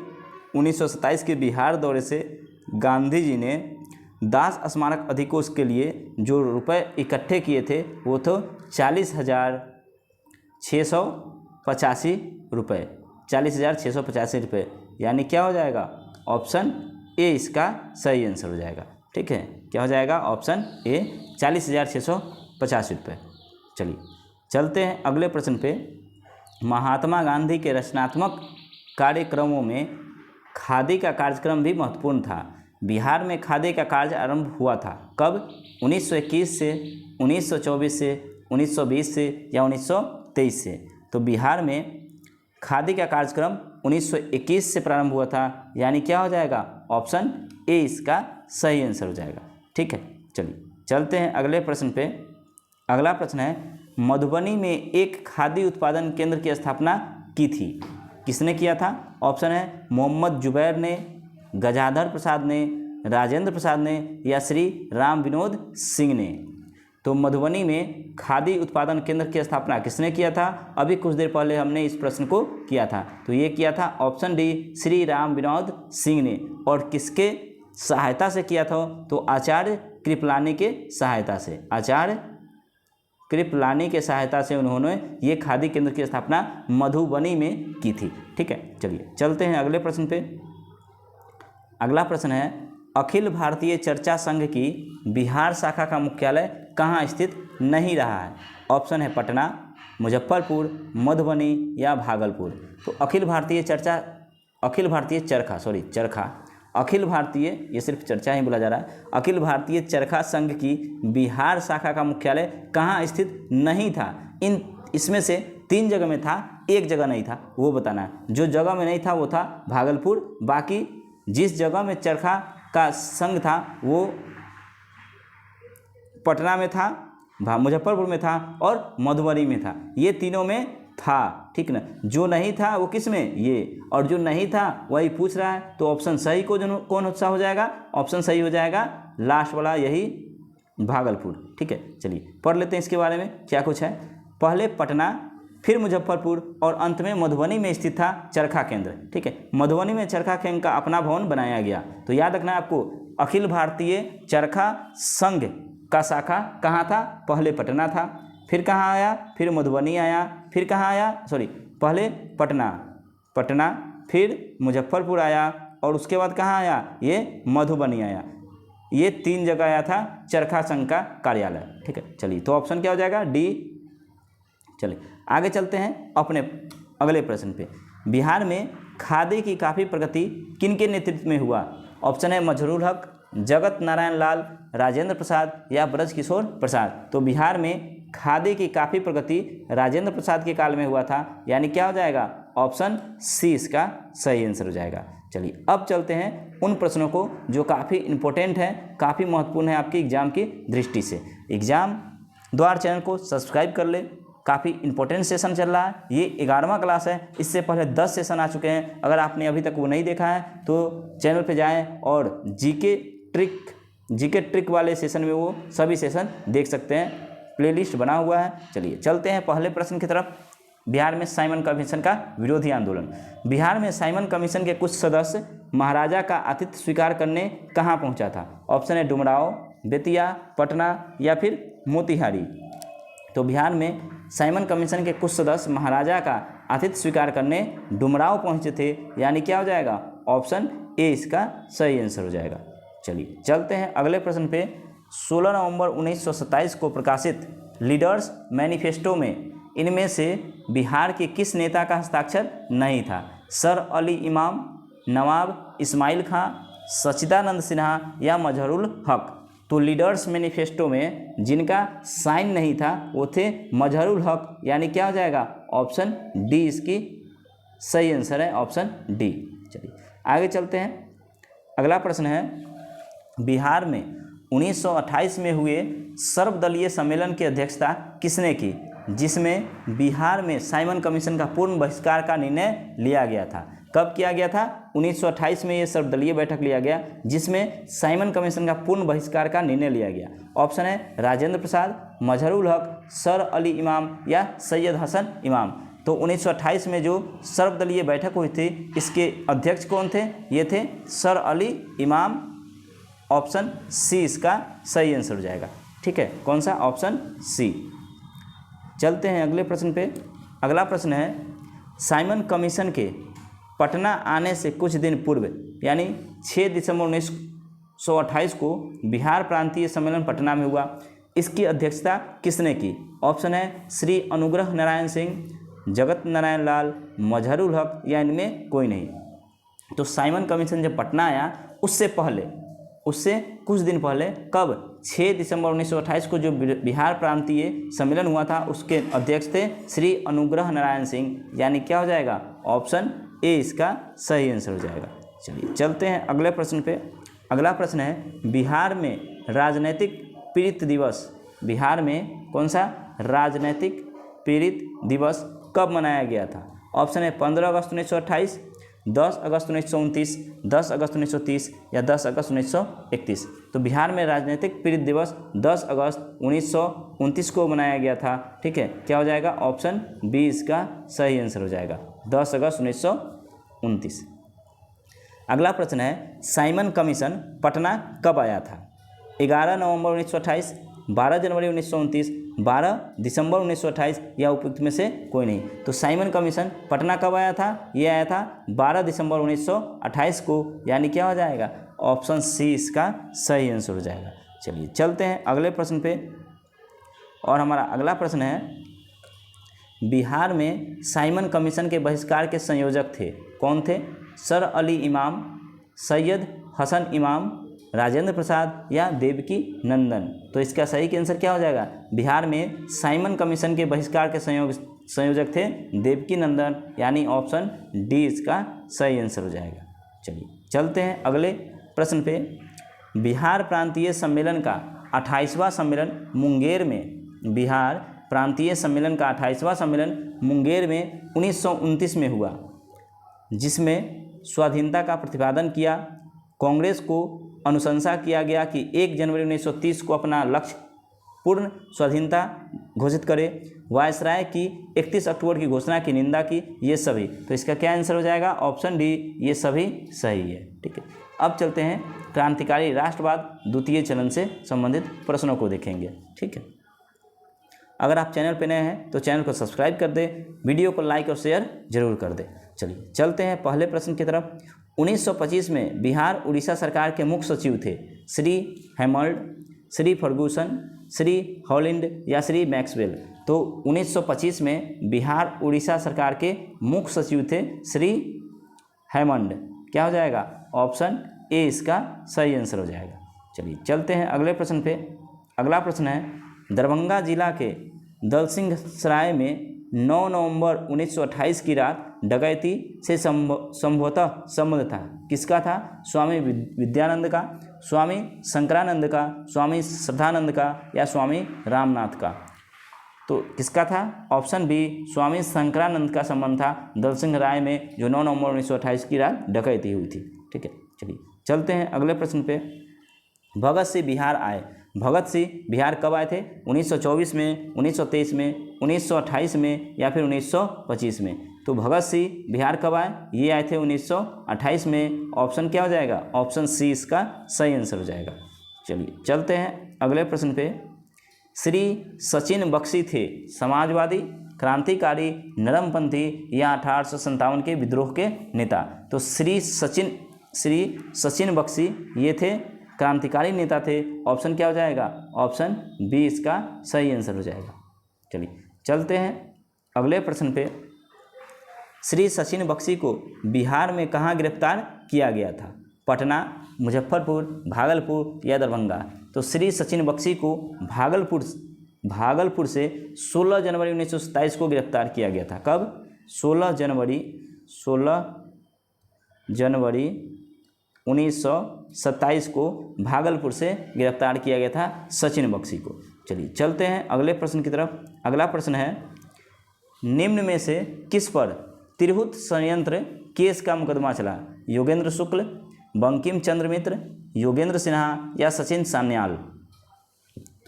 1927 के बिहार दौरे से गांधी जी ने दास स्मारक अधिकोष के लिए जो रुपए इकट्ठे किए थे वो तो 40,685 रुपये, 40,685 रुपये। यानी क्या हो जाएगा? ऑप्शन ए इसका सही आंसर हो जाएगा। ठीक है, क्या हो जाएगा? ऑप्शन ए 40,685 रुपये। चलिए चलते हैं अगले प्रश्न पे। महात्मा गांधी के रचनात्मक कार्यक्रमों में खादी का कार्यक्रम भी महत्वपूर्ण था। बिहार में खादी का कार्य आरंभ हुआ था कब? 1921 से, 1924 से, 1920 से या 1923 से? तो बिहार में खादी का कार्यक्रम 1921 से प्रारंभ हुआ था। यानी क्या हो जाएगा? ऑप्शन ए इसका सही आंसर हो जाएगा। ठीक है, चलिए चलते हैं अगले प्रश्न पे। अगला प्रश्न है, मधुबनी में एक खादी उत्पादन केंद्र की स्थापना की थी, किसने किया था? ऑप्शन है मोहम्मद जुबैर ने, गजाधर प्रसाद ने, राजेंद्र प्रसाद ने या श्री राम विनोद सिंह ने? तो मधुबनी में खादी उत्पादन केंद्र की स्थापना किसने किया था? अभी कुछ देर पहले हमने इस प्रश्न को किया था। तो ये किया था ऑप्शन डी श्री राम विनोद सिंह ने। और किसके सहायता से किया था? तो आचार्य कृपलानी के सहायता से, आचार्य कृपलानी के सहायता से उन्होंने ये खादी केंद्र की स्थापना मधुबनी में की थी। ठीक है, चलिए चलते हैं अगले प्रश्न पे। अगला प्रश्न है, अखिल भारतीय चर्चा संघ की बिहार शाखा का मुख्यालय कहाँ स्थित नहीं रहा है? ऑप्शन है पटना, मुजफ्फरपुर, मधुबनी या भागलपुर। तो अखिल भारतीय ये सिर्फ चर्चा ही बोला जा रहा है। अखिल भारतीय चरखा संघ की बिहार शाखा का मुख्यालय कहाँ स्थित नहीं था? इसमें से 3 जगह में था, एक जगह नहीं था, वो बताना है। जो जगह में नहीं था वो था भागलपुर, बाकी जिस जगह में चरखा का संघ था वो पटना में था, मुजफ्फरपुर में था और मधुबनी में था। ये तीनों में था। ठीक ना, जो नहीं था वो किस में? ये। और जो नहीं था वही पूछ रहा है। तो ऑप्शन सही को कौन सा हो जाएगा? ऑप्शन सही हो जाएगा लास्ट वाला, यही भागलपुर। ठीक है, चलिए पढ़ लेते हैं इसके बारे में क्या कुछ है। पहले पटना, फिर मुजफ्फरपुर और अंत में मधुबनी में स्थित था चरखा केंद्र। ठीक है, मधुबनी में चरखा केंद्र का अपना भवन बनाया गया। तो याद रखना है आपको, अखिल भारतीय चरखा संघ का शाखा कहाँ था? पहले पटना था, फिर कहाँ आया? फिर मधुबनी आया, फिर कहाँ आया? पहले पटना, फिर मुजफ्फरपुर आया और उसके बाद कहाँ आया? ये मधुबनी आया। ये 3 जगह आया था चरखा संघ का कार्यालय। ठीक है, चलिए तो ऑप्शन क्या हो जाएगा? डी। चलिए आगे चलते हैं अपने अगले प्रश्न पे। बिहार में खादी की काफ़ी प्रगति किनके नेतृत्व में हुआ? ऑप्शन है मजरूल हक, जगत नारायण लाल, राजेंद्र प्रसाद या ब्रजकिशोर प्रसाद। तो बिहार में खादी की काफ़ी प्रगति राजेंद्र प्रसाद के काल में हुआ था। यानी क्या हो जाएगा? ऑप्शन सी इसका सही आंसर हो जाएगा। चलिए अब चलते हैं उन प्रश्नों को जो काफ़ी इंपॉर्टेंट हैं, काफ़ी महत्वपूर्ण है आपकी एग्जाम की दृष्टि से। एग्जाम द्वार चैनल को सब्सक्राइब कर ले, काफ़ी इंपॉर्टेंट सेशन चल रहा है। ये 11वां क्लास है, इससे पहले 10 सेशन आ चुके हैं। अगर आपने अभी तक वो नहीं देखा है तो चैनल पे जाएं और जीके ट्रिक वाले सेशन में वो सभी सेशन देख सकते हैं, प्लेलिस्ट बना हुआ है। चलिए चलते हैं पहले प्रश्न की तरफ। बिहार में साइमन कमीशन का विरोधी आंदोलन। बिहार में साइमन कमीशन के कुछ सदस्य महाराजा का आतिथ्य स्वीकार करने कहाँ पहुँचा था? ऑप्शन है डुमराव, बेतिया, पटना या फिर मोतिहारी। तो बिहार में साइमन कमीशन के कुछ सदस्य महाराजा का आतिथ्य स्वीकार करने डुमराव पहुँचे थे। यानी क्या हो जाएगा? ऑप्शन ए इसका सही आंसर हो जाएगा। चलिए चलते हैं अगले प्रश्न पे। 16 नवंबर 1927 को प्रकाशित लीडर्स मैनिफेस्टो में इनमें से बिहार के किस नेता का हस्ताक्षर नहीं था? सर अली इमाम, नवाब इस्माइल खां, सच्चिदानंद सिन्हा या मजहरुल हक? तो लीडर्स मैनिफेस्टो में जिनका साइन नहीं था वो थे मजहरुल हक, यानी क्या हो जाएगा? ऑप्शन डी इसकी सही आंसर है, ऑप्शन डी। चलिए आगे चलते हैं। अगला प्रश्न है, बिहार में 1928 में हुए सर्वदलीय सम्मेलन की अध्यक्षता किसने की, जिसमें बिहार में साइमन कमीशन का पूर्ण बहिष्कार का निर्णय लिया गया था? कब किया गया था? 1928 में ये सर्वदलीय बैठक लिया गया जिसमें साइमन कमीशन का पूर्ण बहिष्कार का निर्णय लिया गया। ऑप्शन है राजेंद्र प्रसाद, मजहरुल हक, सर अली इमाम या सैयद हसन इमाम। तो 1928 में जो सर्वदलीय बैठक हुई थी इसके अध्यक्ष कौन थे? ये थे सर अली इमाम। ऑप्शन सी इसका सही आंसर हो जाएगा। ठीक है, कौन सा? Option C. चलते हैं अगले प्रश्न पे। अगला प्रश्न है, साइमन कमीशन के पटना आने से कुछ दिन पूर्व यानी 6 दिसंबर 1928 को बिहार प्रांतीय सम्मेलन पटना में हुआ। इसकी अध्यक्षता किसने की? ऑप्शन है श्री अनुग्रह नारायण सिंह, जगत नारायण लाल, मजहरुल हक या इनमें कोई नहीं। तो साइमन कमीशन जब पटना आया उससे कुछ दिन पहले, कब? 6 दिसंबर 1928 को जो बिहार प्रांतीय सम्मेलन हुआ था उसके अध्यक्ष थे श्री अनुग्रह नारायण सिंह, यानी क्या हो जाएगा? ऑप्शन ए इसका सही आंसर हो जाएगा। चलिए चलते हैं अगले प्रश्न पे। अगला प्रश्न है, बिहार में राजनैतिक पीड़ित दिवस, बिहार में कौन सा राजनैतिक पीड़ित दिवस कब मनाया गया था? ऑप्शन है 15 अगस्त 1928, 10 अगस्त 1929, 10 अगस्त 1930 या 10 अगस्त 1931। तो बिहार में राजनीतिक पीड़ित दिवस 10 अगस्त 1929 को मनाया गया था। ठीक है, क्या हो जाएगा? ऑप्शन बी इसका सही आंसर हो जाएगा, 10 अगस्त 1929। अगला प्रश्न है, साइमन कमीशन पटना कब आया था? 11 नवंबर 1928, 12 जनवरी 1929, 12 दिसंबर 1928 या उपयुक्त में से कोई नहीं। तो साइमन कमीशन पटना कब आया था? ये आया था 12 दिसंबर 1928 को, यानी क्या हो जाएगा? ऑप्शन सी इसका सही आंसर हो जाएगा। चलिए चलते हैं अगले प्रश्न पे। और हमारा अगला प्रश्न है, बिहार में साइमन कमीशन के बहिष्कार के संयोजक थे, कौन थे? सर अली इमाम, सैयद हसन इमाम, राजेंद्र प्रसाद या देवकी नंदन? तो इसका सही आंसर क्या हो जाएगा? बिहार में साइमन कमीशन के बहिष्कार के संयोजक थे देवकी नंदन, यानी ऑप्शन डी इसका सही आंसर हो जाएगा। चलिए चलते हैं अगले प्रश्न पे। बिहार प्रांतीय सम्मेलन का 28वां सम्मेलन मुंगेर में, बिहार प्रांतीय सम्मेलन का 28वां सम्मेलन मुंगेर में 1929 में हुआ, जिसमें स्वाधीनता का प्रतिपादन किया। कांग्रेस को अनुशंसा किया गया कि 1 जनवरी 1930 को अपना लक्ष्य पूर्ण स्वाधीनता घोषित करे। वायसराय की 31 अक्टूबर की घोषणा की निंदा की। ये सभी, तो इसका क्या आंसर हो जाएगा? ऑप्शन डी, ये सभी सही है। ठीक है, अब चलते हैं क्रांतिकारी राष्ट्रवाद द्वितीय चरण से संबंधित प्रश्नों को देखेंगे। ठीक है, अगर आप चैनल पर नए हैं तो चैनल को सब्सक्राइब कर दें, वीडियो को लाइक और शेयर जरूर कर दें। चलिए चलते हैं पहले प्रश्न की तरफ। 1925 में बिहार उड़ीसा सरकार के मुख्य सचिव थे श्री हेमल्ड, श्री फर्गूसन, श्री हॉलिंड या श्री मैक्सवेल? तो 1925 में बिहार उड़ीसा सरकार के मुख्य सचिव थे श्री हेमंड। क्या हो जाएगा? ऑप्शन ए इसका सही आंसर हो जाएगा। चलिए चलते हैं अगले प्रश्न पे। अगला प्रश्न है, दरभंगा जिला के दलसिंह सराय में 9 नवंबर 1928 की रात डकैती से संभवतः संबंध था, किसका था? स्वामी विद्यानंद का, स्वामी शंकरानंद का, स्वामी श्रद्धानंद का या स्वामी रामनाथ का? तो किसका था? ऑप्शन बी, स्वामी शंकरानंद का संबंध था दलसिंह राय में, जो 9 नवंबर 1928 की रात डकैती हुई थी। ठीक है, चलिए चलते हैं अगले प्रश्न पे। भगत सिंह बिहार आए, भगत सिंह बिहार कब आए थे? 1924 में, 1923 में, 1928 में या फिर 1925 में? तो भगत सिंह बिहार कब आए? ये आए थे 1928 में। ऑप्शन क्या हो जाएगा? ऑप्शन सी इसका सही आंसर हो जाएगा। चलिए चलते हैं अगले प्रश्न पे। श्री सचिन बख्शी थे समाजवादी, क्रांतिकारी, नरमपंथी या 1857 के विद्रोह के नेता? तो श्री सचिन बख्शी ये थे क्रांतिकारी नेता थे? ऑप्शन क्या हो जाएगा? ऑप्शन बी इसका सही आंसर हो जाएगा। चलिए चलते हैं अगले प्रश्न पे। श्री सचिन बख्शी को बिहार में कहाँ गिरफ्तार किया गया था? पटना, मुजफ्फरपुर, भागलपुर या दरभंगा? तो श्री सचिन बख्शी को भागलपुर से 16 जनवरी 1927 को गिरफ्तार किया गया था। कब? 16 जनवरी 1927 को भागलपुर से गिरफ्तार किया गया था सचिन बख्शी को। चलिए चलते हैं अगले प्रश्न की तरफ। अगला प्रश्न है, निम्न में से किस पर तिरहुत षड्यंत्र केस का मुकदमा चला? योगेंद्र शुक्ल, बंकिम चंद्र मित्र, योगेंद्र सिन्हा या सचिन सान्याल?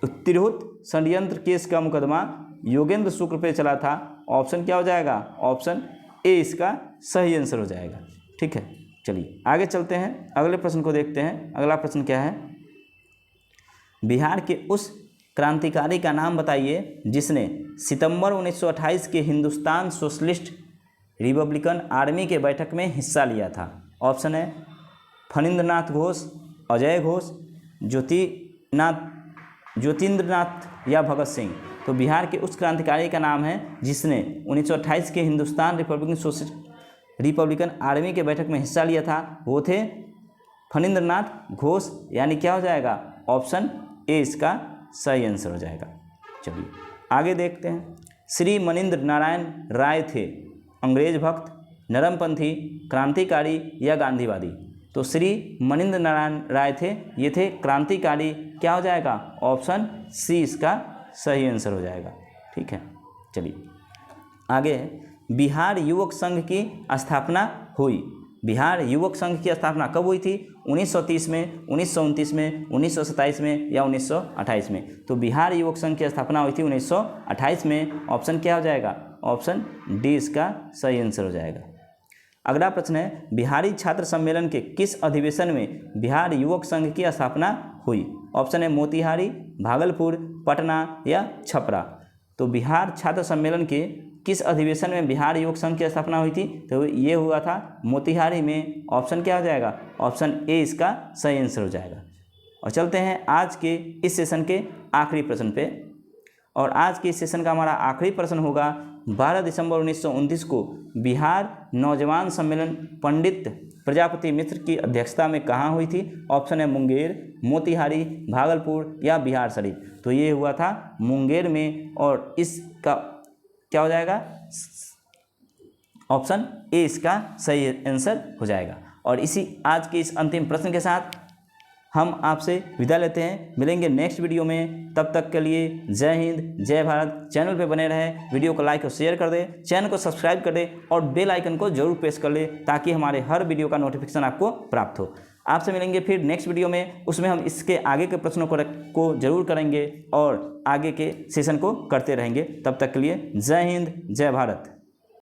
तो तिरहुत षड्यंत्र केस का मुकदमा योगेंद्र शुक्ल पे चला था। ऑप्शन क्या हो जाएगा? ऑप्शन ए इसका सही आंसर हो जाएगा। ठीक है, चलिए आगे चलते हैं, अगले प्रश्न को देखते हैं। अगला प्रश्न क्या है? बिहार के उस क्रांतिकारी का नाम बताइए जिसने सितंबर 1928 के हिंदुस्तान सोशलिस्ट रिपब्लिकन आर्मी के बैठक में हिस्सा लिया था। ऑप्शन है फणींद्रनाथ घोष, अजय घोष, ज्योतिन्द्रनाथ या भगत सिंह? तो बिहार के उस क्रांतिकारी का नाम है जिसने 1928 के हिंदुस्तान रिपब्लिकन आर्मी के बैठक में हिस्सा लिया था, वो थे फणींद्रनाथ घोष, यानी क्या हो जाएगा? ऑप्शन ए इसका सही आंसर हो जाएगा। चलिए आगे देखते हैं। श्री मनीन्द्र नारायण राय थे अंग्रेज भक्त, नरमपंथी, क्रांतिकारी या गांधीवादी? तो श्री मनीन्द्र नारायण राय थे, ये थे क्रांतिकारी। क्या हो जाएगा? ऑप्शन सी इसका सही आंसर हो जाएगा। ठीक है, चलिए आगे है, बिहार युवक संघ की स्थापना हुई। बिहार युवक संघ की स्थापना कब हुई थी? 1930 में, 1929 में, 1927 में या 1928 में? तो बिहार युवक संघ की स्थापना हुई थी 1928 में। ऑप्शन क्या हो जाएगा? ऑप्शन डी इसका सही आंसर हो जाएगा। अगला प्रश्न है, बिहारी छात्र सम्मेलन के किस अधिवेशन में बिहार युवक संघ की स्थापना हुई? ऑप्शन है मोतिहारी, भागलपुर, पटना या छपरा? तो बिहार छात्र सम्मेलन के किस अधिवेशन में बिहार युवक संघ की स्थापना हुई थी? तो ये हुआ था मोतिहारी में। ऑप्शन क्या हो जाएगा? ऑप्शन ए इसका सही आंसर हो जाएगा। और चलते हैं आज के इस सेशन के आखिरी प्रश्न पे। और आज के इस सेशन का हमारा आखिरी प्रश्न होगा, 12 दिसंबर 1929 को बिहार नौजवान सम्मेलन पंडित प्रजापति मिश्र की अध्यक्षता में कहाँ हुई थी? ऑप्शन है मुंगेर, मोतिहारी, भागलपुर या बिहार शरीफ? तो ये हुआ था मुंगेर में, और इसका क्या हो जाएगा? ऑप्शन ए इसका सही आंसर हो जाएगा। और इसी आज के इस अंतिम प्रश्न के साथ हम आपसे विदा लेते हैं। मिलेंगे नेक्स्ट वीडियो में, तब तक के लिए जय हिंद, जय भारत। चैनल पे बने रहें, वीडियो को लाइक और शेयर कर दें, चैनल को सब्सक्राइब कर दें और बेल आइकन को जरूर प्रेस कर लें ताकि हमारे हर वीडियो का नोटिफिकेशन आपको प्राप्त हो। आपसे मिलेंगे फिर नेक्स्ट वीडियो में, उसमें हम इसके आगे के प्रश्नों को जरूर करेंगे और आगे के सेशन को करते रहेंगे। तब तक के लिए जय हिंद, जय भारत।